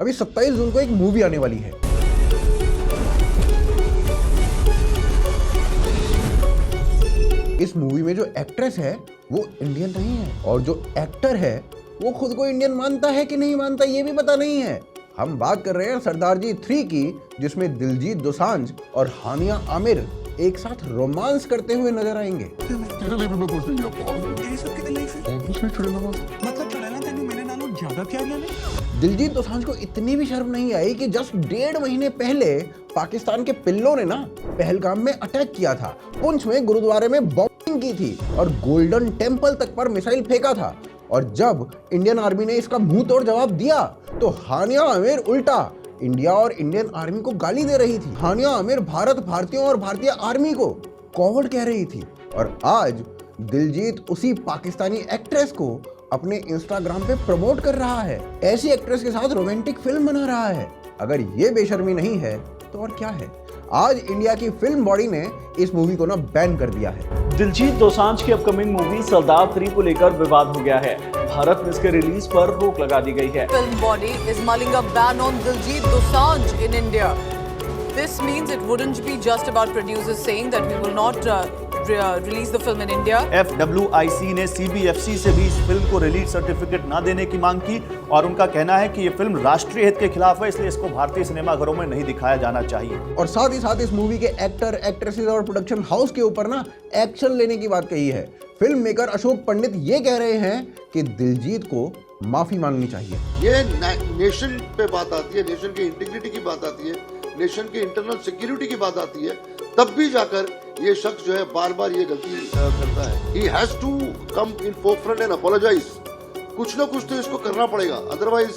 अभी 27 जून को एक मूवी आने वाली है। इस मूवी में जो एक्ट्रेस है वो इंडियन नहीं है, और जो एक्टर है वो खुद को इंडियन मानता है कि नहीं मानता ये भी पता नहीं है। हम बात कर रहे हैं सरदार जी 3 की, जिसमें दिलजीत दोसांझ और हानिया आमिर एक साथ रोमांस करते हुए नजर आएंगे। दिलजीत दोसांझ को इतनी भी शर्म नहीं आई कि जस्ट 1.5 महीने पहले पाकिस्तान के पिल्लों ने ना पहलगाम में अटैक किया था, पुंछ में गुरुद्वारे में बॉम्बिंग की थी और गोल्डन टेम्पल तक पर मिसाइल फेंका था। और जब इंडियन आर्मी ने इसका मुंह तोड़ जवाब दिया तो हानिया आमिर उल्टा इंडिया और इंडियन आर्मी को गाली दे रही थी। हानिया आमिर भारत, भारतीयों और भारतीय आर्मी को कॉवर्ड कह रही थी। और आज दिलजीत उसी पाकिस्तानी एक्ट्रेस को अपने इंस्टाग्राम पे प्रमोट कर रहा है, ऐसी एक्ट्रेस के साथ रोमांटिक फिल्म बना रहा है। अगर ये बेशर्मी नहीं है तो और क्या है। आज इंडिया की फिल्म बॉडी ने इस मूवी को ना बैन कर दिया है। दिलजीत दोसांझ की अपकमिंग मूवी सरदार 3 को लेकर विवाद हो गया है। भारत में इसके रिलीज पर रोक लगा दी गई है। Film body is mulling a ban on Diljit Dosanjh in India. This means it wouldn't be just about producers saying that we will not release the film in India. FWIC ने CBFC से भी इस film को release certificate ना देने की मांग की और उनका कहना है कि ये फिल्म राष्ट्रीय हित के खिलाफ है, इसलिए इसको भारतीय सिनेमाघरों में नहीं दिखाया जाना चाहिए। और साथ ही साथ इस मूवी के एक्टर, एक्ट्रेसेस और प्रोडक्शन हाउस के ऊपर ना एक्शन लेने की बात कही है। फिल्म मेकर अशोक पंडित ये कह रहे हैं कि दिलजीत को माफी मांगनी चाहिए। ये नेशन पे बात आती है, नेशन की इंटीग्रिटी की बात आती है, नेशन के इंटरनल सिक्योरिटी की बात आती है, तब भी जाकर ये शख्स जो है बार बार ये गलती करता है। He has to come in forefront and apologize. कुछ ना कुछ तो इसको करना पड़ेगा, अदरवाइज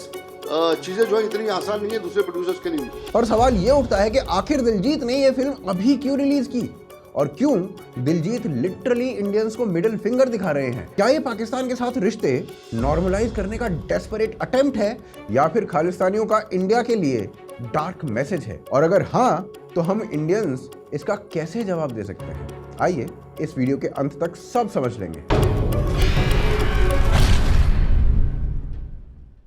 चीजें जो है इतनी आसान नहीं है दूसरे प्रोड्यूसर्स के लिए। और सवाल ये उठता है कि आखिर दिलजीत ने ये फिल्म अभी क्यों रिलीज की, और क्यों दिलजीत लिटरली इंडियंस को मिडिल फिंगर दिखा रहे हैं। क्या ये पाकिस्तान के साथ रिश्ते नॉर्मलाइज करने का डेस्परेट अटेम्प्ट है, या फिर खालिस्तानियों का इंडिया के लिए डार्क मैसेज है? और अगर हाँ, तो हम इंडियंस इसका कैसे जवाब दे सकते हैं? आइए इस वीडियो के अंत तक सब समझ लेंगे।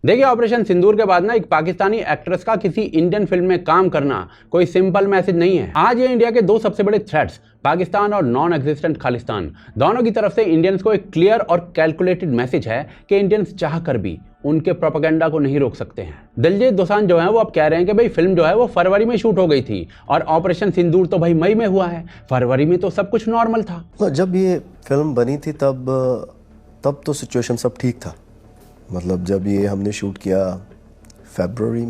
देखिए, ऑपरेशन सिंदूर के बाद ना एक पाकिस्तानी एक्ट्रेस का किसी इंडियन फिल्म में काम करना कोई सिंपल मैसेज नहीं है। आज ये इंडिया के दो सबसे बड़े थ्रेट्स, पाकिस्तान और नॉन एग्जिस्टेंट खालिस्तान, दोनों की तरफ से इंडियंस को एक क्लियर और कैलकुलेटेड मैसेज है कि इंडियंस चाह कर भी उनके प्रोपेगेंडा को नहीं रोक सकते हैं। दिलजीत दोसांझ जो है वो अब कह रहे हैं कि भाई फिल्म जो है वो फरवरी में शूट हो गई थी और ऑपरेशन सिंदूर तो भाई मई में हुआ है, फरवरी में तो सब कुछ नॉर्मल था। जब ये फिल्म बनी थी तब तो सिचुएशन सब ठीक था। मतलब जब ये हमने शूट किया फरवरी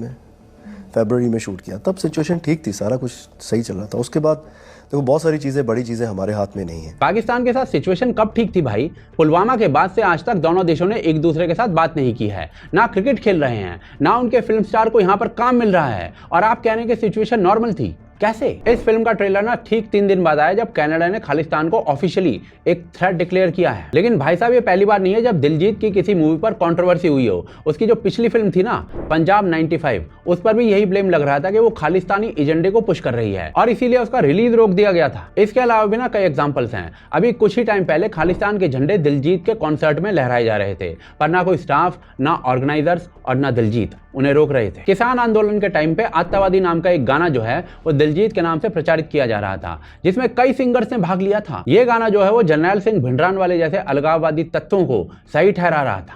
में शूट किया, तब सिचुएशन ठीक थी, सारा कुछ सही चल रहा था। उसके बाद देखो बहुत सारी चीज़ें, बड़ी चीज़ें हमारे हाथ में नहीं है। पाकिस्तान के साथ सिचुएशन कब ठीक थी भाई? पुलवामा के बाद से आज तक दोनों देशों ने एक दूसरे के साथ बात नहीं की है, ना क्रिकेट खेल रहे हैं, ना उनके फिल्म स्टार को यहाँ पर काम मिल रहा है, और आप कह रहे हैं कि सिचुएशन नॉर्मल थी। कैसे? इस फिल्म का ट्रेलर ना ठीक 3 दिन बाद आया जब कनाडा ने खालिस्तान को ऑफिशियली एक थ्रेट डिक्लेयर किया है। लेकिन भाई साहब, ये पहली बार नहीं है जब दिलजीत की किसी मूवी पर कंट्रोवर्सी हुई हो। उसकी जो पिछली फिल्म थी ना पंजाब 95, उस पर भी यही ब्लेम लग रहा था कि वो खालिस्तानी एजेंडे को पुश कर रही है और इसीलिए उसका रिलीज रोक दिया गया था। इसके अलावा भी ना कई एग्जाम्पल्स हैं। अभी कुछ ही टाइम पहले खालिस्तान के झंडे दिलजीत के कॉन्सर्ट में लहराए जा रहे थे, पर ना कोई स्टाफ, ना ऑर्गेनाइजर्स और ना दिलजीत उन्हें रोक रहे थे। किसान आंदोलन के टाइम पे आतंकवादी नाम का एक गाना जो है वो दिलजीत के नाम से प्रचारित किया जा रहा था, जिसमें कई सिंगर्स ने भाग लिया था। ये गाना जो है वो जर्नैल सिंह भिंडरान वाले जैसे अलगाववादी तत्वों को सही ठहरा रहा था।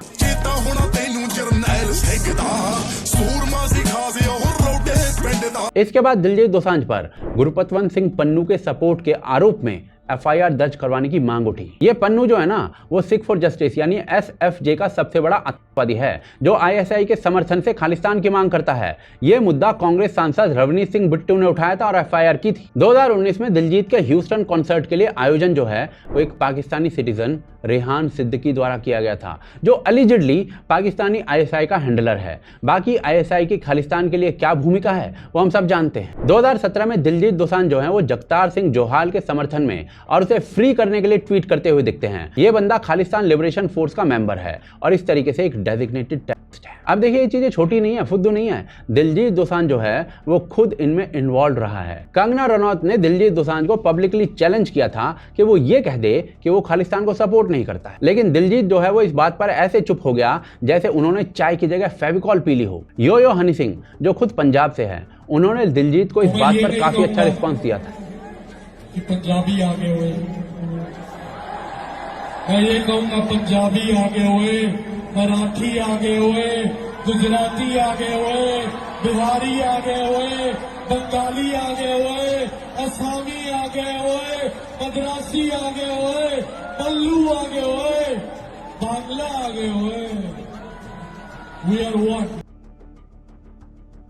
इसके बाद दिलजीत दोसांझ पर गुरपतवंत सिंह पन्नू के सपोर्ट के आरोप में FIR दर्ज करवाने की मांग उठी। ये पन्नू जो है ना वो सिख फॉर जस्टिस यानी SFJ का सबसे बड़ा आतंकवादी है, जो ISI के समर्थन से खालिस्तान की मांग करता है। ये मुद्दा कांग्रेस सांसद रवनीत सिंह बिट्टू ने उठाया था और FIR की थी। 2019 में दिलजीत के ह्यूस्टन कॉन्सर्ट के लिए आयोजन जो है वो एक पाकिस्तानी सिटीजन रेहान सिद्दीकी द्वारा किया गया था, जो अलीजेडली पाकिस्तानी ISI का हैंडलर है। बाकी ISI की खालिस्तान के लिए क्या भूमिका है वो हम सब जानते हैं। 2017 में दिलजीत दोसांझ जो है वो जगतार सिंह जोहाल के समर्थन में और उसे फ्री करने के लिए ट्वीट करते हुए दिखते हैं। ये बंदा खालिस्तान लिबरेशन फोर्स का मेंबर है और इस तरीके से एक डेजिग्नेटेड टेररिस्ट है। अब देखिए, ये चीजें छोटी नहीं है, फुद्दू नहीं है। दिलजीत दोसांझ जो है वो खुद इनमें इन्वॉल्व रहा है। कंगना रनौत ने दिलजीत दोसांझ को पब्लिकली चैलेंज किया था कि वो ये कह दे कि वो खालिस्तान को सपोर्ट नहीं करता है, लेकिन दिलजीत जो है वो इस बात पर ऐसे चुप हो गया जैसे उन्होंने चाय की जगह फेविकॉल पी ली हो। यो हनी सिंह जो खुद पंजाब से है, उन्होंने दिलजीत को इस बात पर काफी अच्छा रिस्पॉन्स दिया था कि पंजाबी आगे हुए, मैं ये कहूंगा पंजाबी आगे हुए, मराठी आगे हुए, गुजराती आगे हुए, बिहारी आगे हुए, बंगाली आगे हुए, असामी आगे हुए, मद्रासी आगे हुए, पल्लू आगे हुए, बांग्ला आगे हुए, वी आर वन।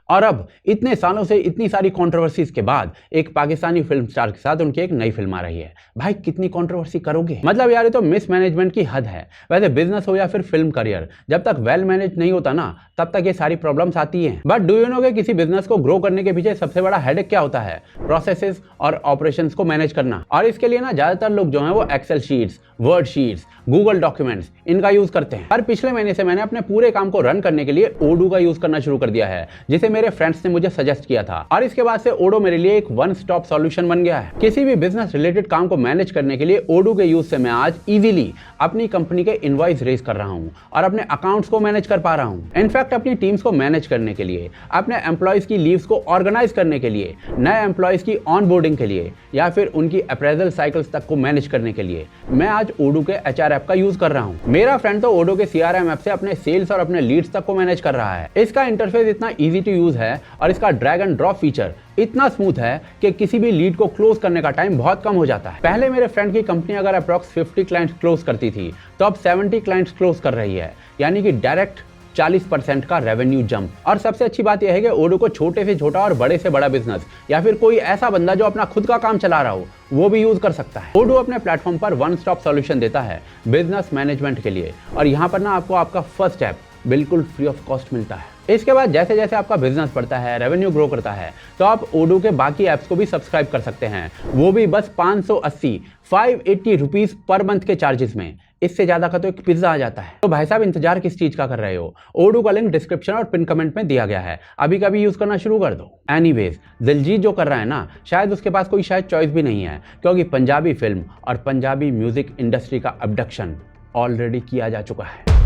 और अब इतने सालों से इतनी सारी कंट्रोवर्सीज के बाद एक पाकिस्तानी फिल्म स्टार के साथ उनकी एक नई फिल्म आ रही है। भाई कितनी कंट्रोवर्सी करोगे? मतलब यार ये तो मिसमैनेजमेंट की हद है। वैसे बिजनेस हो या फिर फिल्म करियर, जब तक वेल मैनेज नहीं होता ना, तब तक ये सारी प्रॉब्लम्स आती हैं। बट डू यू नो कि किसी बिजनेस को ग्रो करने के पीछे सबसे बड़ा हेडेक क्या होता है? प्रोसेसेस और ऑपरेशंस को मैनेज करना। और इसके लिए ना ज्यादातर लोग जो हैं वो Excel sheets, Word sheets, Google documents इनका यूज करते हैं। पर पिछले महीने से मैंने अपने पूरे काम को रन करने के लिए ओडू का यूज करना शुरू कर दिया है, जिसे मेरे फ्रेंड्स ने मुझे सजेस्ट किया था। और इसके बाद से ओडो मेरे लिए एक वन स्टॉप सॉल्यूशन बन गया है। किसी भी बिजनेस रिलेटेड काम को मैनेज करने के लिए ओडू के यूज से मैं आज इजीली अपनी कंपनी के इनवॉइस रेज कर रहा हूं और अपने अकाउंट्स को मैनेज कर पा रहा हूं। इनफैक्ट अपनी टीम्स को मैनेज करने के लिए, अपने एम्प्लॉयज की लीव्स को ऑर्गेनाइज करने के लिए, नए एम्प्लॉयज की ऑनबोर्डिंग के लिए या फिर उनकी अप्रेजल साइकिल्स तक को मैनेज करने के लिए मैं आज ओडू के एचआर ऐप का यूज कर रहा हूं। मेरा फ्रेंड तो ओडो के सीआरएम ऐप से अपने सेल्स और अपने लीड्स तक को मैनेज कर रहा है। इसका इंटरफेस इतना इजी टू यूज है और इसका ड्रैग एंड ड्रॉप फीचर इतना स्मूथ है कि किसी भी लीड को क्लोज करने का टाइम बहुत कम हो जाता है। पहले मेरे फ्रेंड की कंपनी अगर अप्रॉक्स 50 क्लाइंट्स क्लोज करती थी, तो अब 70 क्लाइंट्स क्लोज कर रही है, यानी कि डायरेक्ट 40% का रेवेन्यू जंप। और सबसे अच्छी बात यह है कि ओडो को छोटे से छोटा और बड़े से बड़ा बिजनेस या फिर कोई ऐसा बंदा जो अपना खुद का काम चला रहा हो, वो भी यूज कर सकता है। ओडो अपने प्लेटफॉर्म पर वन स्टॉप सॉल्यूशन देता है बिजनेस मैनेजमेंट के लिए, और यहाँ पर ना आपको आपका फर्स्ट ऐप बिल्कुल फ्री ऑफ कॉस्ट मिलता है। इसके बाद जैसे जैसे आपका बिजनेस बढ़ता है, रेवेन्यू ग्रो करता है, तो आप ओडो के बाकी ऐप्स को भी सब्सक्राइब कर सकते हैं, वो भी बस 580 रुपीज पर मंथ के चार्जेस में। इससे ज्यादा का तो एक पिज्जा आ जाता है। तो भाई साहब इंतजार किस चीज का कर रहे हो? ओडो का लिंक डिस्क्रिप्शन और पिन कमेंट में दिया गया है, अभी का भी यूज करना शुरू कर दो। एनीवेज, दिलजीत जो कर रहा है ना, शायद उसके पास कोई शायद चॉइस भी नहीं है, क्योंकि पंजाबी फिल्म और पंजाबी म्यूजिक इंडस्ट्री का अबडक्शन ऑलरेडी किया जा चुका है।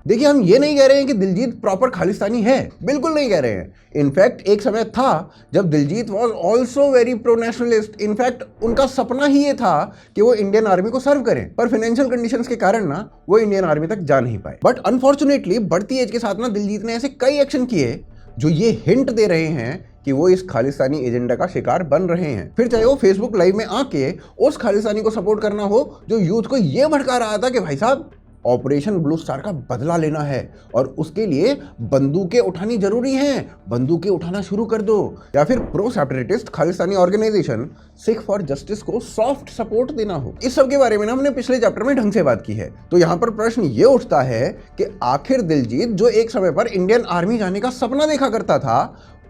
देखिए, हम ये नहीं कह रहे हैं कि दिलजीत प्रॉपर खालिस्तानी है, बिल्कुल नहीं कह रहे हैं। इनफैक्ट एक समय था जब Diljit was also very pro nationalist. In fact उनका सपना ही ये था कि वो इंडियन आर्मी को सर्व करें, पर फाइनेंशियल कंडीशंस के कारण ना वो इंडियन आर्मी तक जा नहीं पाए। बट अनफॉर्चुनेटली बढ़ती एज के साथ ना दिलजीत ने ऐसे कई एक्शन किए जो ये हिंट दे रहे हैं कि वो इस खालिस्तानी एजेंडा का शिकार बन रहे हैं। फिर चाहे वो फेसबुक लाइव में आके उस खालिस्तानी को सपोर्ट करना हो जो यूथ को ये भड़का रहा था कि भाई साहब ऑपरेशन ब्लू स्टार का बदला लेना है और उसके लिए बंदूकें उठानी जरूरी हैं, बंदूकें उठाना शुरू कर दो। या फिर pro separatist Khalistani organisation Sikh for justice को सॉफ्ट सपोर्ट देना हो। इस सब के बारे में ना हमने पिछले चैप्टर में ढंग से बात की है। तो यहाँ पर प्रश्न ये उठता है कि आखिर दिलजीत जो एक समय पर इंडियन आर्मी जाने का सपना देखा करता था,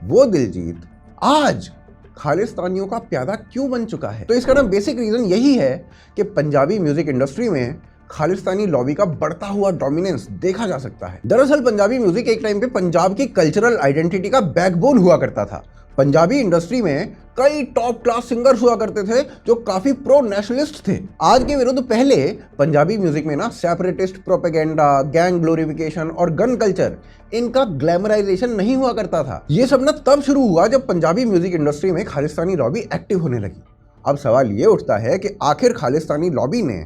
वो दिलजीत आज खालिस्तानियों का प्यादा क्यों बन चुका है? तो इसका ना बेसिक रीजन यही है कि पंजाबी म्यूजिक इंडस्ट्री में खालिस्तानी लॉबी का बढ़ता हुआ डोमिनेंस देखा जा सकता है। दरअसल पंजाबी म्यूजिक एक टाइम पे पंजाब की कल्चरल आइडेंटिटी का बैकबोन हुआ करता था। पंजाबी इंडस्ट्री में कई टॉप क्लास सिंगर्स हुआ करते थे जो काफी प्रो नेशनलिस्ट थे। आज के विरुद्ध पहले पंजाबी म्यूजिक में ना सेपरेटिस्ट प्रोपेगेंडा, गैंग ग्लोरिफिकेशन और गन कल्चर, इनका ग्लैमराइजेशन नहीं हुआ करता था। ये सब ना तब शुरू हुआ जब पंजाबी म्यूजिक इंडस्ट्री में खालिस्तानी लॉबी एक्टिव होने लगी। अब सवाल ये उठता है कि आखिर खालिस्तानी लॉबी ने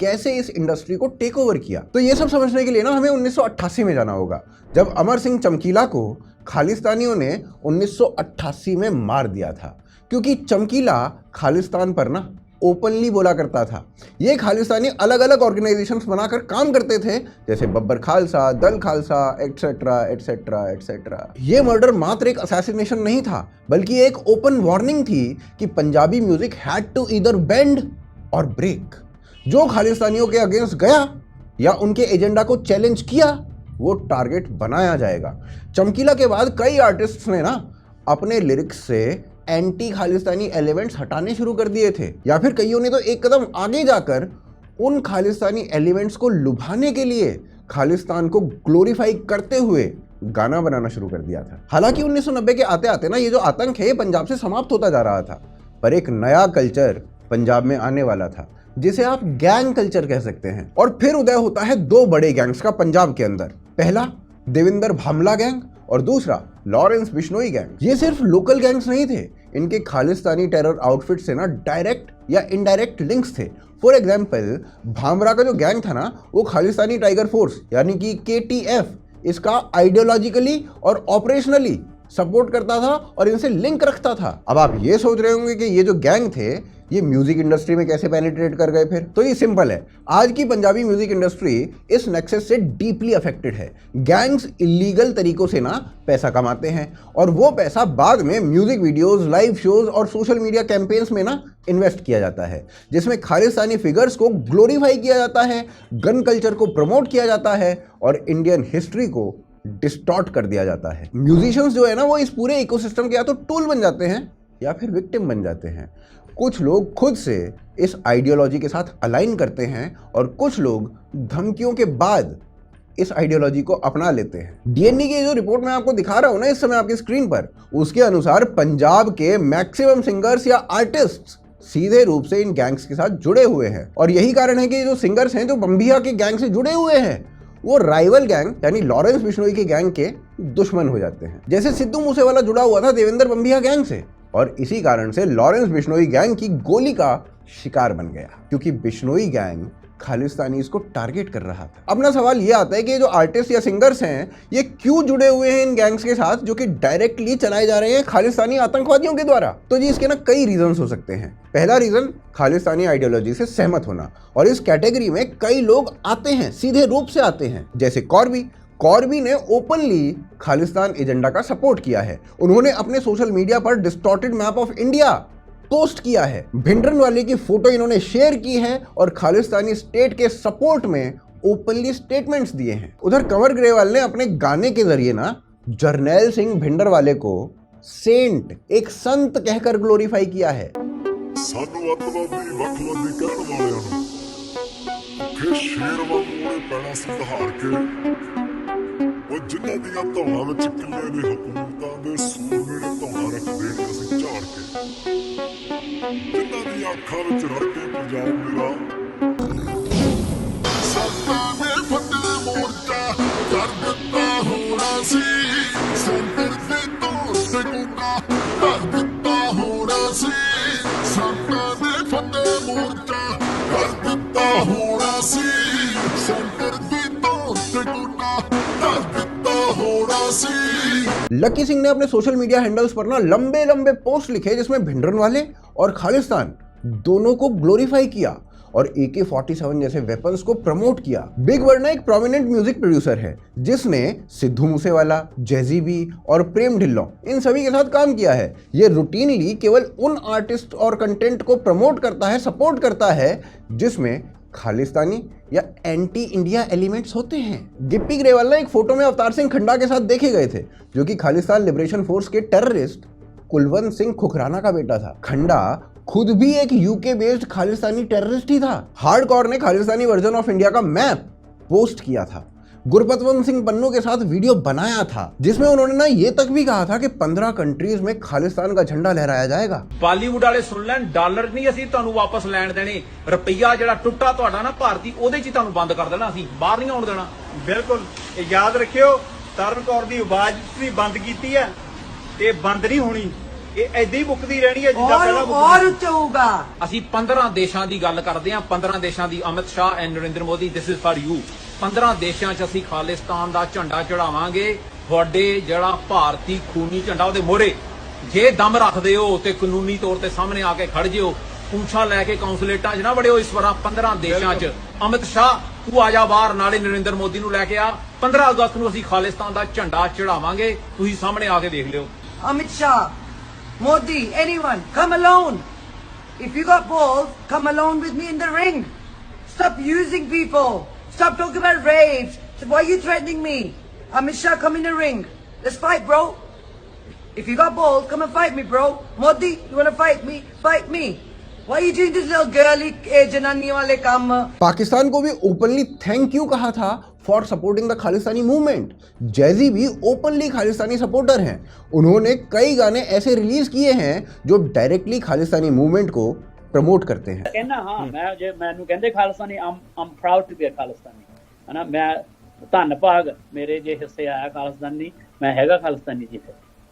कैसे इस इंडस्ट्री को टेक ओवर किया? तो ये सब समझने के लिए ना हमें 1988 में जाना होगा, जब अमर सिंह चमकीला को खालिस्तानियों ने 1988 में मार दिया था। क्योंकि चमकीला खालिस्तान पर ना ओपनली बोला करता था। ये खालिस्तानी अलग अलग ऑर्गेनाइजेशंस बनाकर काम करते थे, जैसे बब्बर खालसा, दल खालसा, एटसेट्रा एटसेट्रा एटसेट्रा। ये मर्डर मात्र एक असैसिनेशन नहीं था, बल्कि एक ओपन वार्निंग थी कि Punjabi music had to either bend or break. जो खालिस्तानियों के अगेंस्ट गया या उनके एजेंडा को चैलेंज किया, वो टारगेट बनाया जाएगा। चमकीला के बाद कई आर्टिस्ट्स ने ना अपने लिरिक्स से एंटी खालिस्तानी एलिमेंट्स हटाने शुरू कर दिए थे, या फिर कईयों ने तो एक कदम आगे जाकर उन खालिस्तानी एलिमेंट्स को लुभाने के लिए खालिस्तान को ग्लोरीफाई करते हुए गाना बनाना शुरू कर दिया था। हालांकि 1990 के आते आते ना ये जो आतंक है ये पंजाब से समाप्त होता जा रहा था, पर एक नया कल्चर पंजाब में आने वाला था जिसे आप गैंग कल्चर कह सकते हैं। और फिर उदय होता है दो बड़े गैंग्स का पंजाब के अंदर, पहला देवेंद्र भामला गैंग और दूसरा लॉरेंस बिश्नोई गैंग। ये सिर्फ लोकल गैंग्स नहीं थे, इनके खालिस्तानी टेरर आउटफिट से ना डायरेक्ट या इनडायरेक्ट लिंक्स थे। फॉर एग्जाम्पल भामरा का जो गैंग था ना वो खालिस्तानी टाइगर फोर्स यानी कि KTF इसका आइडियोलॉजिकली और ऑपरेशनली सपोर्ट करता था और इनसे लिंक रखता था। अब आप ये सोच रहे होंगे कि ये जो गैंग थे ये म्यूजिक इंडस्ट्री में कैसे पेनिट्रेट कर गए फिर? तो ये सिंपल है, आज की पंजाबी म्यूजिक इंडस्ट्री इस नेक्सस से डीपली अफेक्टेड है। गैंग्स इलीगल तरीकों से ना पैसा कमाते हैं और वो पैसा बाद में म्यूजिक वीडियोस, लाइव शोज और सोशल मीडिया कैंपेन्स में ना इन्वेस्ट किया जाता है, जिसमें खालिस्तानी फिगर्स को ग्लोरीफाई किया जाता है, गन कल्चर को प्रमोट किया जाता है और इंडियन हिस्ट्री को डिस्टॉर्ट कर दिया जाता है। म्यूजिशियंस जो है ना वो इस पूरे इकोसिस्टम के या तो टूल बन जाते हैं या फिर विक्टिम बन जाते हैं। कुछ लोग खुद से इस आइडियोलॉजी के साथ अलाइन करते हैं और कुछ लोग धमकियों के बाद इस आइडियोलॉजी को अपना लेते हैं। डीएनए की जो रिपोर्ट मैं आपको दिखा रहा हूं ना इस समय आपकी स्क्रीन पर, उसके अनुसार पंजाब के मैक्सिमम सिंगर्स या आर्टिस्ट सीधे रूप से इन गैंग्स के साथ जुड़े हुए हैं। और यही कारण है कि जो सिंगर्स हैं जो बम्बिया के गैंग से जुड़े हुए हैं वो राइवल गैंग यानी लॉरेंस बिश्नोई के गैंग के दुश्मन हो जाते हैं। जैसे सिद्धू मूसेवाला जुड़ा हुआ था देवेंद्र बम्बिया गैंग से, और इसी कारण से लॉरेंस बिश्नोई गैंग की गोली का शिकार बन गया, क्योंकि बिश्नोई गैंग खालिस्तानीज को टारगेट कर रहा था। अब ना सवाल ये आता है कि जो आर्टिस्ट या सिंगर्स हैं ये क्यों जुड़े हुए हैं इन गैंग्स के साथ जो कि डायरेक्टली चलाए जा रहे हैं खालिस्तानी आतंकवादियों के द्वारा? तो जी इसके ना कई रीजंस हो सकते हैं। पहला रीजन खालिस्तानी आइडियोलॉजी से सहमत होना, और इस कैटेगरी में कई लोग आते हैं, सीधे रूप से आते हैं, जैसे कॉर्बी ने ओपनली खालिस्तान एजेंडा का सपोर्ट किया है। उन्होंने अपने सोशल मीडिया पर distorted map of India post किया है, भिंडरनवाले की फोटो इन्होंने शेयर की है और खालिस्तानी स्टेट के सपोर्ट में ओपनली स्टेटमेंट्स दिए हैं। उधर कंवर ग्रेवाल ने अपने गाने के जरिए ना जरनैल सिंह भिंडरवाले को सेंट, एक संत कहकर ग्लोरीफाई किया है। सानू अतवादी वखवादी कहण वालियां नूं भुखे शेर वांगू पैणा संधार के ਉਹ ਜਿਨ੍ਹਾਂ ਦੀਆਂ ਧੌਣਾਂ ਵਿੱਚ ਕਿੱਲੇ ਨੇ ਹਕੂਮਤਾਂ ਦੇ ਸੂਰਮੇ ਧੌਣਾਂ ਰੱਖਦੇ ਨੇ ਅਸੀਂ ਝਾੜ ਕੇ, ਜਿਨ੍ਹਾਂ ਦੀਆਂ ਅੱਖਾਂ ਵਿੱਚ ਰੜ ਕੇ ਪੰਜਾਬ ਮੇਰਾ ਸੱਤਾ ਦੇ ਫੱਟੇ ਮੋਰਚਾ ਕਰ ਦਿੱਤਾ ਹੋਣਾ ਸੀ, ਸੈਂਟਰ ਦੇ ਤੌਰ ਤੇ ਗੁੰਡਾ ਕਰ ਦਿੱਤਾ ਹੋਣਾ ਸੀ, ਸੱਤਾ ਦੇ ਫੱਟੇ ਮੋਰਚਾ ਕਰ ਦਿੱਤਾ ਹੋਣਾ ਸੀ, ਸੈਂਟਰ ਦੇ ਤੌਰ ਤੇ ਗੁੰਡਾ लकी सिंह ने अपने सोशल मीडिया हैंडल्स पर ना लंबे लंबे पोस्ट लिखे जिसमें भिंडरनवाले और खालिस्तान दोनों को ग्लोरीफाई किया और AK-47 जैसे वेपन्स को प्रमोट किया। बिग वर्ना एक प्रोमिनेंट म्यूजिक प्रोड्यूसर है जिसने सिद्धू मूसेवाला, जैजी बी और प्रेम ढिल्लों इन सभी के साथ काम किया है। ये रूटीनली केवल उन आर्टिस्ट और कंटेंट को प्रमोट करता है, सपोर्ट करता है जिसमें खालिस्तानी या एंटी इंडिया एलिमेंट्स होते हैं। गिप्पी ग्रेवाल ना एक फोटो में अवतार सिंह खंडा के साथ देखे गए थे जो कि खालिस्तान लिबरेशन फोर्स के टेररिस्ट कुलवंत सिंह खुखराना का बेटा था। खंडा खुद भी एक यूके बेस्ड खालिस्तानी टेररिस्ट ही था। हार्डकॉर ने खालिस्तानी वर्जन ऑफ इंडिया का मैप पोस्ट किया था, गुरपतवंत सिंह पन्नू के साथ वीडियो बनाया था जिसमें उन्होंने ना ये तक भी कहा था कि 15 कंट्रीज में खालिस्तान का झंडा लहराया जाएगा। ਬਾਲੀਵੁੱਡ ਵਾਲੇ ਸੁਣ ਲੈਣ, ਡਾਲਰ ਨਹੀਂ ਅਸੀਂ ਤੁਹਾਨੂੰ ਵਾਪਸ ਲੈਣ ਦੇਣੇ, ਰੁਪਈਆ ਜਿਹੜਾ ਟੁੱਟਾ ਤੁਹਾਡਾ ਨਾ ਭਾਰਤੀ ਉਹਦੇ 'ਚ ਹੀ ਤੁਹਾਨੂੰ ਬੰਦ ਕਰ ਦੇਣਾ, ਅਸੀਂ ਬਾਹਰ ਨਹੀਂ ਆਉਣ ਦੇਣਾ। ਬਿਲਕੁਲ ਇਹ ਯਾਦ ਰੱਖਿਓ, ਤਰਨ ਕੌਰ ਦੀ ਆਵਾਜ਼ ਵੀ ਬੰਦ ਕੀਤੀ ਹੈ ਤੇ ਬੰਦ ਨਹੀਂ ਹੋਣੀ, ਇਹ ਐਦਾਂ ਹੀ ਮੁੱਕਦੀ ਰਹਿਣੀ ਹੈ ਜਿੱਦਾਂ ਪਹਿਲਾਂ और ਉੱਚਾ ਹੋਊਗਾ। ਅਸੀਂ 15 ਦੇਸ਼ਾਂ ਦੀ ਗੱਲ ਕਰਦੇ ਹਾਂ, 15 ਦੇਸ਼ਾਂ ਦੀ। Amit Shah and Narendra Modi, this is for you. 15 ਦੇਸ਼ਾਂ 'ਚ ਅਸੀਂ ਖਾਲਿਸਤਾਨ ਦਾ ਝੰਡਾ ਚੜਾਵਾਂਗੇ, ਤੁਹਾਡੇ ਜਿਹੜਾ ਭਾਰਤੀ ਖੂਨੀ ਝੰਡਾ ਉਹਦੇ ਮੋਹਰੇ ਜੇ ਦਮ ਰੱਖਦੇ ਹੋ ਤੇ ਕਾਨੂੰਨੀ ਤੌਰ ਤੇ ਸਾਹਮਣੇ ਆ ਕੇ ਖੜ ਜਿਓ, ਪੂੰਛਾਂ ਲੈ ਕੇ ਕੌਂਸੂਲੇਟਾਂ 'ਚ ਨਾ ਵੜਿਓ। ਇਸ ਵਾਰ 15 ਦੇਸ਼ਾਂ 'ਚ ਅਮਿਤ ਸ਼ਾਹ ਤੂੰ ਆ ਜਾ ਬਾਹਰ, ਨਾਲੇ ਨਰਿੰਦਰ ਮੋਦੀ ਨੂੰ ਲੈ ਕੇ ਆ। 15 ਅਗਸਤ ਨੂੰ ਅਸੀਂ ਖਾਲਿਸਤਾਨ ਦਾ ਝੰਡਾ ਚੜਾਵਾਂਗੇ, ਤੁਸੀਂ ਸਾਹਮਣੇ ਆ ਕੇ ਦੇਖ ਲਿਓ। Amit Shah, Modi, anyone, come alone. If you got balls, come alone with me in the ring. Stop using people. Stop talking about raves. Why are you threatening me? Amit Shah, come in the ring. Let's fight, bro. If you got balls, come and fight me, bro. Modi, you want to fight me? Fight me. Why are you doing this little girly janani wale काम? पाकिस्तान को भी openly thank you कहा था for supporting the Khalistani movement. Jazzy भी openly Khalistani supporter हैं। उन्होंने कई गाने ऐसे रिलीज किए हैं जो डायरेक्टली खालिस्तानी मूवमेंट को प्रमोट करते हैं। कहना हाँ मैनू कहंदे Khalistani I'm proud to be a Khalistani है ना। मैं धन भाग मेरे जे हिस्से आया खालिस्तानी, मैं हैगा खालिस्तानी जी।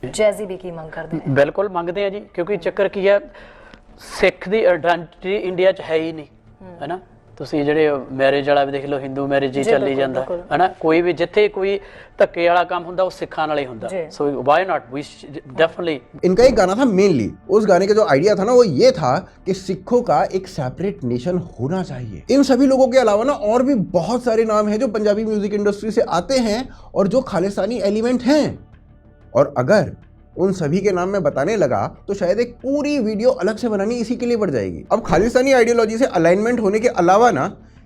जैजी भी की मांग करते हैं? बिल्कुल मंगते हैं जी, क्योंकि ਚੱਕਰ ਕੀ ਹੈ ਸਿੱਖ ਦੀ ਆਇਡੈਂਟੀਟੀ ਇੰਡੀਆ 'ਚ ਹੈ ਹੀ ਨਹੀਂ ਹੈ ਨਾ। ਤੁਸੀਂ ਜਿਹੜੇ ਮੈਰਿਜ ਵਾਲਾ ਵੀ ਦੇਖ ਲਓ, ਹਿੰਦੂ ਮੈਰਿਜ ਹੀ ਚੱਲੀ ਜਾਂਦਾ ਹੈ ਨਾ। ਕੋਈ ਵੀ ਜਿੱਥੇ ਕੋਈ ਧੱਕੇ ਵਾਲਾ ਕੰਮ ਹੁੰਦਾ ਉਹ ਸਿੱਖਾਂ ਨਾਲ ਹੀ ਹੁੰਦਾ। So why not, we definitely. इनका एक गाना था मेनली, उस गाने का जो आइडिया था ना वो ये था कि सिखों का एक सेपरेट नेशन होना चाहिए। इन सभी लोगों के अलावा ना और भी बहुत सारे नाम हैं जो पंजाबी म्यूजिक इंडस्ट्री से आते हैं और जो खालिस्तानी एलिमेंट हैं। और अगर उन सभी के नाम में बताने लगा तो शायद एक पूरी वीडियो अलग से बनानी इसी के लिए पड़ जाएगी। अब खालिस्तानी आइडियोलॉजी से अलाइनमेंट होने के अलावा ना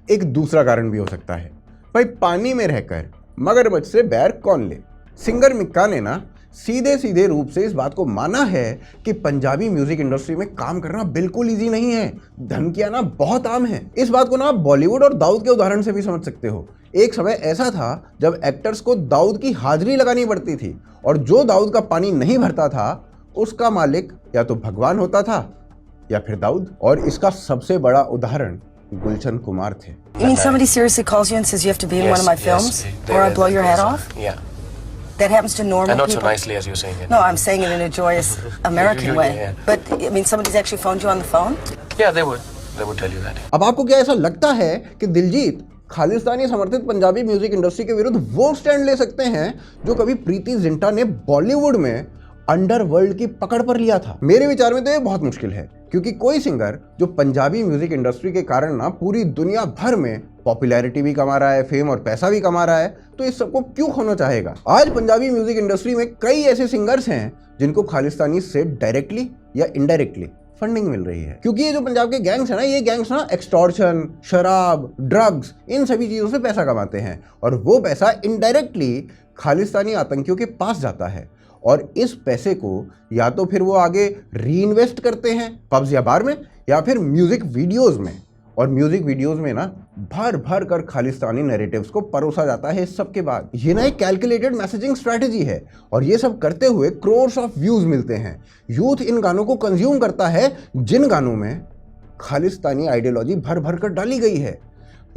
एक दूसरा कारण भी हो सकता है। भाई पानी में रहकर मगरमच्छ से बैर कौन ले। सिंगर मिक्का ने ना सीधे सीधे रूप से इस बात को माना है कि पंजाबी म्यूजिक इंडस्ट्री में काम करना बिल्कुल इजी नहीं है, धमकियां ना बहुत आम है। इस बात को ना बॉलीवुड और दाऊद के उदाहरण से भी समझ सकते हो। एक समय ऐसा था जब एक्टर्स को दाऊद की हाजिरी लगानी पड़ती थी और जो दाऊद का पानी नहीं भरता था उसका मालिक या तो भगवान होता था या फिर दाऊद। और इसका सबसे बड़ा उदाहरण गुलशन कुमार थे। You mean somebody seriously calls you and says you have to be in one of my films or I blow your head off? Yeah. That happens to normal And not people. so nicely as you're saying it. No, I'm saying it in a joyous American way. Yeah. But I mean, somebody's actually phoned you on the phone? Yeah, they would tell you that. अब आपको क्या ऐसा लगता है कि दिलजीत खालिस्तानी समर्थित Punjabi music industry के विरुद्ध वो स्टैंड ले सकते हैं जो कभी प्रीति जिंटा ने बॉलीवुड में अंडरवर्ल्ड की पकड़ पर लिया था? मेरे विचार में तो ये बहुत मुश्किल है, क्योंकि कोई सिंगर जो पंजाबी म्यूजिक इंडस्ट्री के कारण ना पूरी दुनिया भर में पॉपुलैरिटी भी कमा रहा है, फेम और पैसा भी कमा रहा है, तो इस सबको क्यों खोना चाहेगा? आज पंजाबी म्यूजिक इंडस्ट्री में कई ऐसे सिंगर्स हैं जिनको खालिस्तानी से डायरेक्टली या इनडायरेक्टली फंडिंग मिल रही है। क्योंकि ये जो पंजाब के गैंग्स हैं ना, ये गैंग्स ना एक्सटॉर्शन, शराब, ड्रग्स, इन सभी चीज़ों से पैसा कमाते हैं और वो पैसा इनडायरेक्टली खालिस्तानी आतंकियों के पास जाता है। और इस पैसे को या तो फिर वो आगे री इन्वेस्ट करते हैं पब्स या बार में, या फिर म्यूजिक वीडियोज़ में। और म्यूजिक वीडियोस में ना भर भर कर खालिस्तानी नैरेटिव्स को परोसा जाता है। इस सब के बाद ये ना एक कैलकुलेटेड मैसेजिंग स्ट्रैटेजी है और ये सब करते हुए क्रोर्स ऑफ व्यूज मिलते हैं। यूथ इन गानों को कंज्यूम करता है जिन गानों में खालिस्तानी आइडियोलॉजी भर भर कर डाली गई है।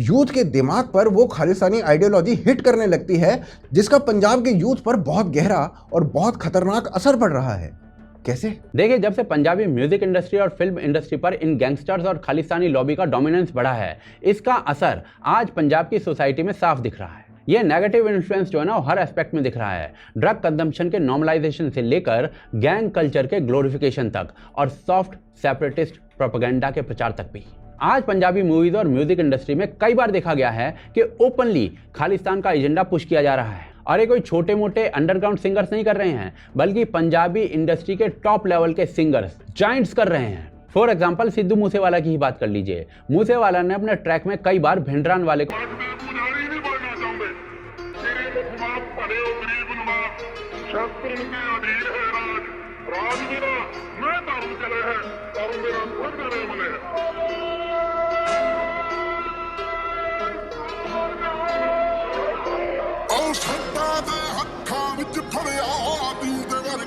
यूथ के दिमाग पर वो खालिस्तानी आइडियोलॉजी हिट करने लगती है जिसका पंजाब के यूथ पर बहुत गहरा और बहुत खतरनाक असर पड़ रहा है। कैसे? देखिए, जब से पंजाबी म्यूजिक इंडस्ट्री और फिल्म इंडस्ट्री पर इन गैंगस्टर्स और खालिस्तानी लॉबी का डोमिनेंस बढ़ा है, इसका असर आज पंजाब की सोसाइटी में साफ दिख रहा है। ये नेगेटिव इन्फ्लुएंस जो है ना, हर एस्पेक्ट में दिख रहा है। ड्रग कंजम्पशन के नॉर्मलाइजेशन से लेकर गैंग कल्चर के ग्लोरिफिकेशन तक और सॉफ्ट सेपरेटिस्ट प्रोपेगेंडा के प्रचार तक भी। आज पंजाबी मूवीज और म्यूजिक इंडस्ट्री में कई बार देखा गया है कि ओपनली खालिस्तान का एजेंडा पुश किया जा रहा है। और ये कोई छोटे मोटे अंडरग्राउंड सिंगर्स नहीं कर रहे हैं, बल्कि पंजाबी इंडस्ट्री के टॉप लेवल के सिंगर्स, जायंट्स कर रहे हैं। फॉर एग्जांपल सिद्धू मूसेवाला की ही बात कर लीजिए। मूसेवाला ने अपने ट्रैक में कई बार भिंडरान वाले को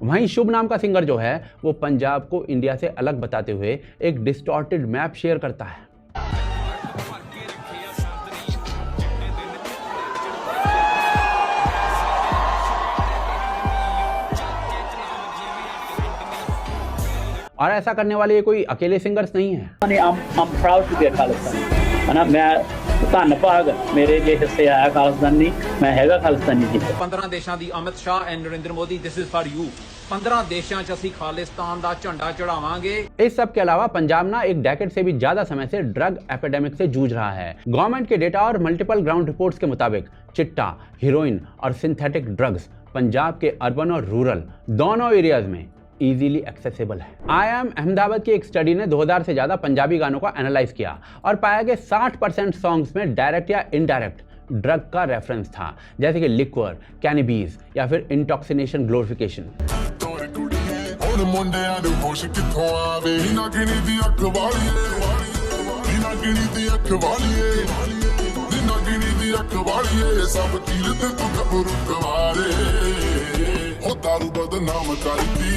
वहीं शुभ नाम का सिंगर जो है वो पंजाब को इंडिया से अलग बताते हुए एक डिस्टॉर्टेड मैप शेयर करता है। और ऐसा करने वाले ये कोई अकेले सिंगर्स नहीं है। I'm proud to be a Khalistani है ना। मैं ਧੰਨ ਭਾਗ ਮੇਰੇ ਜੇ ਹਿੱਸੇ ਆਇਆ ਖਾਲਿਸਤਾਨੀ, ਮੈਂ ਹੈਗਾ ਖਾਲਿਸਤਾਨੀ ਜੀ। 15 ਦੇਸ਼ਾਂ ਦੀ Amit Shah and Narendra Modi this is for you. 15 देशों च ਅਸੀਂ खालिस्तान ਦਾ ਝੰਡਾ ਚੜਾਵਾਂਗੇ। इस सब के अलावा पंजाब ना एक डेकेड से भी ज्यादा समय से ड्रग एपिडेमिक से जूझ रहा है। गवर्नमेंट के डेटा और मल्टीपल ग्राउंड रिपोर्ट्स के मुताबिक चिट्टा, हीरोइन और सिंथेटिक ड्रग्स पंजाब के अर्बन और रूरल दोनों एरियाज में इजीली एक्सेसिबल है। IIM अहमदाबाद की एक स्टडी ने 2000 से ज्यादा पंजाबी गानों का एनालाइज किया और पाया कि 60% सॉन्ग्स में डायरेक्ट या इनडायरेक्ट ड्रग का रेफरेंस था, जैसे कि लिक्वर, कैनबीज या फिर इंटॉक्सिनेशन, ग्लोरिफिकेशन। ਹੁਣ ਮੁੰਡਿਆਂ ਨੂੰ ਹੋਸ਼ ਕਿੱਥੋਂ ਆਵੇ ਨਾ ਗਿਣੀ ਦੀ ਅੱਖ ਵਾਲੀਏ ਨਾ ਗਿਣੀ ਦੀ ਅੱਖ ਵਾਲੀਏ ਨਾ ਗਿਣੀ ਦੀ ਅੱਖ ਵਾਲੀਏ ਸਭ ਕੀਲ ਤੇ ਤੂੰ ਗੱਭਰੂ ਕਵਾਰੇ ਹੋ ਦਾਰੂ ਬਦਨਾਮ ਕਰਦੀ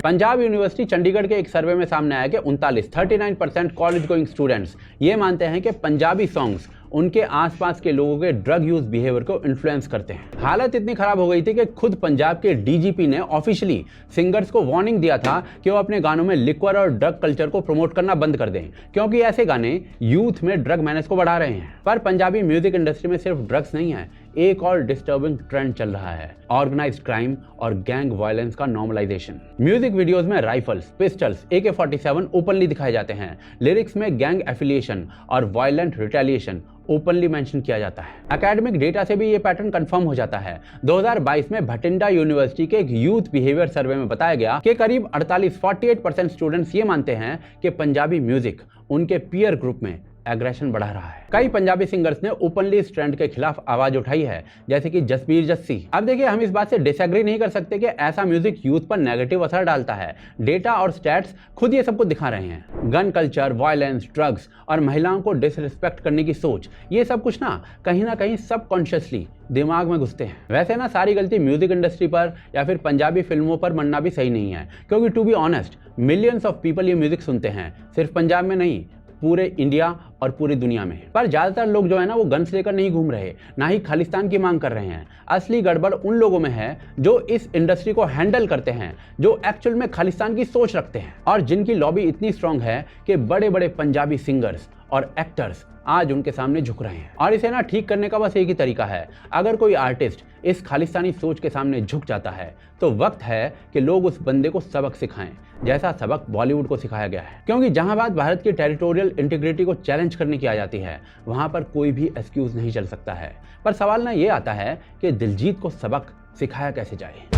पंजाब यूनिवर्सिटी चंडीगढ़ के एक सर्वे में सामने आया कि 39% कॉलेज गोइंग स्टूडेंट्स ये मानते हैं कि पंजाबी सॉन्ग्स उनके आसपास के लोगों के ड्रग यूज बिहेवियर को इन्फ्लुएंस करते हैं। हालत इतनी खराब हो गई थी कि खुद पंजाब के डीजीपी ने ऑफिशियली सिंगर्स को वार्निंग दिया था कि वो अपने गानों में लिक्वर और ड्रग कल्चर को प्रमोट करना बंद कर दें, क्योंकि ऐसे गाने यूथ में ड्रग मैनेज को बढ़ा रहे हैं। पर पंजाबी म्यूजिक इंडस्ट्री में सिर्फ ड्रग्स नहीं है, एक और डिस्टर्बिंग ट्रेंड चल रहा है, ऑर्गेनाइज्ड क्राइम और गैंग वायलेंस का नॉर्मलाइजेशन। म्यूजिक वीडियोस में राइफल्स, पिस्टल्स, AK-47 ओपनली दिखाए जाते हैं। लिरिक्स में गैंग एफिलिएशन और वायलेंट रिटेलिएशन ओपनली मेंशन किया जाता है। एकेडमिक डेटा से भी ये पैटर्न कंफर्म हो जाता है। 2022 में भटिंडा यूनिवर्सिटी के एक यूथ बिहेवियर सर्वे में बताया गया कि करीब 48% स्टूडेंट्स ये मानते हैं कि पंजाबी म्यूजिक उनके पीयर ग्रुप में एग्रेशन बढ़ा रहा है। कई पंजाबी सिंगर्स ने ओपनली इस ट्रेंड के खिलाफ आवाज उठाई है, जैसे कि जसबीर जस्सी। अब देखिए, हम इस बात से डिसएग्री नहीं कर सकते कि ऐसा म्यूजिक यूथ पर नेगेटिव असर डालता है। डेटा और स्टैट्स खुद ये सब कुछ दिखा रहे हैं। गन कल्चर, वायलेंस, ड्रग्स और महिलाओं को डिसरिस्पेक्ट करने की सोच, ये सब कुछ ना कहीं सबकॉन्शियसली दिमाग में घुसते हैं। वैसे ना सारी गलती म्यूजिक इंडस्ट्री पर या फिर पंजाबी फिल्मों पर मरना भी सही नहीं है, क्योंकि to be honest millions of people ये म्यूजिक सुनते हैं, सिर्फ पंजाब में नहीं, पूरे इंडिया और पूरी दुनिया में। पर ज्यादातर लोग जो है ना वो गन्स लेकर नहीं घूम रहे, ना ही खालिस्तान की मांग कर रहे हैं। असली गड़बड़ उन लोगों में है जो इस इंडस्ट्री को हैंडल करते हैं, जो एक्चुअल में खालिस्तान की सोच रखते हैं और जिनकी लॉबी इतनी स्ट्रांग है कि बड़े बड़े पंजाबी सिंगर्स और एक्टर्स आज उनके सामने झुक रहे हैं। और इसे ना ठीक करने का बस एक ही तरीका है, अगर कोई आर्टिस्ट इस खालिस्तानी सोच के सामने झुक जाता है तो वक्त है कि लोग उस बंदे को सबक सिखाएं, जैसा सबक बॉलीवुड को सिखाया गया है। क्योंकि जहां बात भारत की टेरिटोरियल इंटीग्रिटी को चैलेंज करने की आ जाती है, वहां पर कोई भी एक्सक्यूज नहीं चल सकता है। पर सवाल ना ये आता है कि दिलजीत को सबक सिखाया कैसे जाए।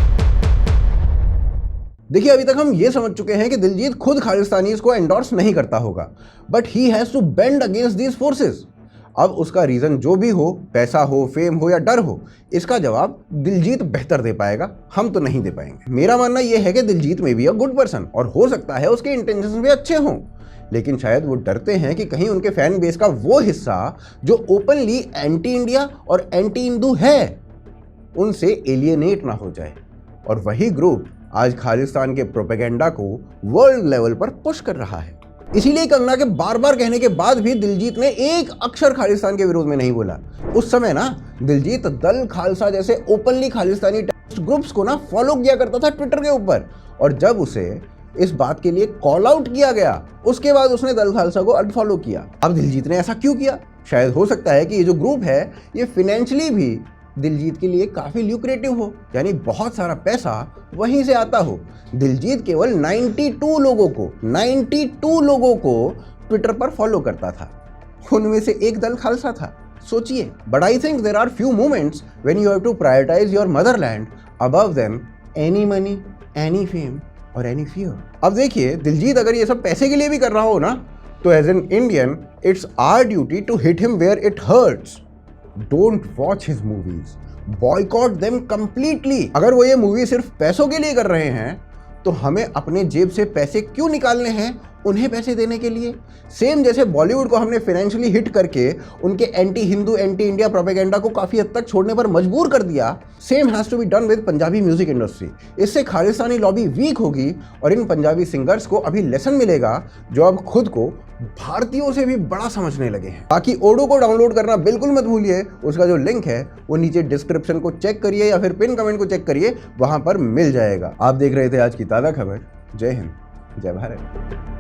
देखिए, अभी तक हम ये समझ चुके हैं कि दिलजीत खुद खालिस्तानीज को एंडोर्स नहीं करता होगा, but he has to bend against these forces. अब उसका रीजन जो भी हो, पैसा हो, फेम हो या डर हो, इसका जवाब दिलजीत बेहतर दे पाएगा, हम तो नहीं दे पाएंगे। मेरा मानना यह है कि दिलजीत में भी अ गुड पर्सन और हो सकता है उसके इंटेंशंस भी अच्छे हों, लेकिन शायद वो डरते हैं कि कहीं उनके फैन बेस का वो हिस्सा जो ओपनली एंटी इंडिया और एंटी हिंदू है, उनसे एलियनेट ना हो जाए। और वही ग्रुप आज खालिस्तान के प्रोपेगेंडा को वर्ल्ड लेवल पर पुश कर रहा है। इसीलिए कंगना के बार बार कहने के बाद भी दिलजीत ने एक अक्षर खालिस्तान के विरोध में नहीं बोला। उस समय ना दिलजीत दल खालसा जैसे ओपनली खालिस्तानी टेररिस्ट ग्रुप्स को ना फॉलो किया करता था ट्विटर के ऊपर, और जब उसे इस बात के लिए कॉल आउट किया गया, उसके बाद उसने दल खालसा को अनफॉलो किया। अब दिलजीत ने ऐसा क्यों किया? शायद हो सकता है कि ये जो ग्रुप है ये फाइनेंशियली भी दिलजीत के लिए काफी ल्यूक्रेटिव हो, यानी बहुत सारा पैसा वहीं से आता हो। दिलजीत केवल 92 लोगों को ट्विटर पर फॉलो करता था, उनमें से एक दल खालसा था। सोचिए। But I think there are few moments when you have to prioritise your motherland above them any money, any fame or any fear. अब देखिए, दिलजीत अगर ये सब पैसे के लिए भी कर रहा हो ना, तो as an Indian it's our duty to hit him where it hurts. Don't watch his movies. Boycott them completely. अगर वो ये मूवी सिर्फ पैसों के लिए कर रहे हैं, तो हमें अपने जेब से पैसे क्यों निकालने हैं उन्हें पैसे देने के लिए? सेम जैसे बॉलीवुड को हमने फाइनेंशियली हिट करके उनके anti Hindu, anti India propaganda को काफी हद तक छोड़ने पर मजबूर कर दिया, same has to be done with Punjabi music industry. इससे खालिस्तानी लॉबी वीक होगी और इन पंजाबी सिंगर्स को अभी लेसन मिलेगा, जो अब खुद को भारतीयों से भी बड़ा समझने लगे हैं। बाकी ओडो को डाउनलोड करना बिल्कुल मत भूलिए, उसका जो लिंक है वो नीचे डिस्क्रिप्शन को चेक करिए या फिर पिन कमेंट को चेक करिए, वहां पर मिल जाएगा। आप देख रहे थे आज की ताज़ा खबर। जय हिंद, जय भारत।